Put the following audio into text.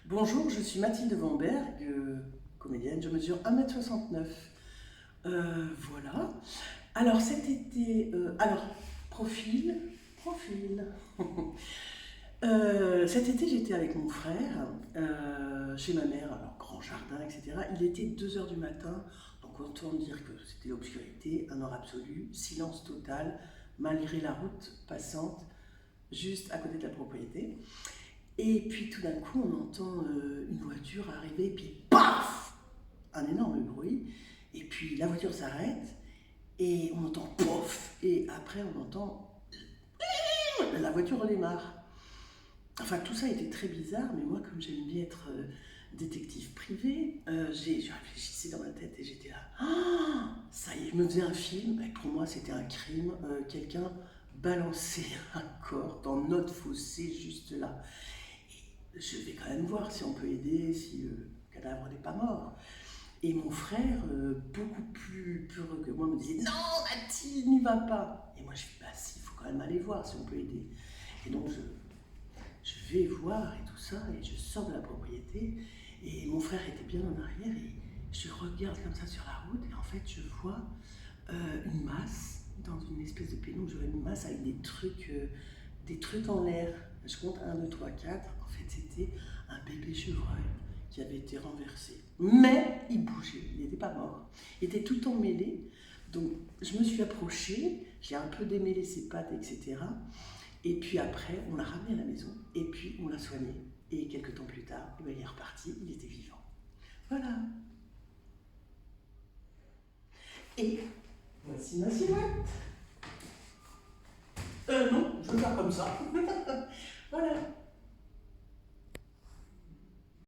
Bonjour, je suis Mathilde Wamberg, comédienne, je mesure 1,69 m. Voilà. Alors cet été, profil. Cet été j'étais avec mon frère, chez ma mère, alors grand jardin, etc. Il était 2 heures du matin, donc autant dire que c'était l'obscurité, un noir absolu, silence total, malgré la route passante, juste à côté de la propriété. Et puis tout d'un coup, on entend une voiture arriver, et puis paf, un énorme bruit. Et puis la voiture s'arrête, et on entend pof, et après on entend la voiture redémarre. Enfin, tout ça était très bizarre, mais moi, comme j'aime bien être détective privé, je réfléchissais dans ma tête et j'étais là. Ah, ça y est, je me faisais un film, et pour moi, c'était un crime. Quelqu'un balançait un corps dans notre fossé, juste là. Je vais quand même voir si on peut aider, si le cadavre n'est pas mort. Et mon frère, beaucoup plus peureux que moi, me disait non, Mathilde, n'y va pas. Et moi, je dis bah si, il faut quand même aller voir si on peut aider. Et donc, je vais voir et tout ça, et je sors de la propriété. Et mon frère était bien en arrière, et je regarde comme ça sur la route, et en fait, je vois une masse, dans une espèce de pénombre, je vois une masse avec des trucs en l'air. Je compte 1, 2, 3, 4. En fait, c'était un bébé chevreuil qui avait été renversé. Mais il bougeait, il n'était pas mort. Il était tout emmêlé. Donc, je me suis approchée, j'ai un peu démêlé ses pattes, etc. Et puis après, on l'a ramené à la maison, et puis on l'a soigné. Et quelques temps plus tard, il est reparti, il était vivant. Voilà. Et voici ma silhouette. Non, je veux faire comme ça. Voilà.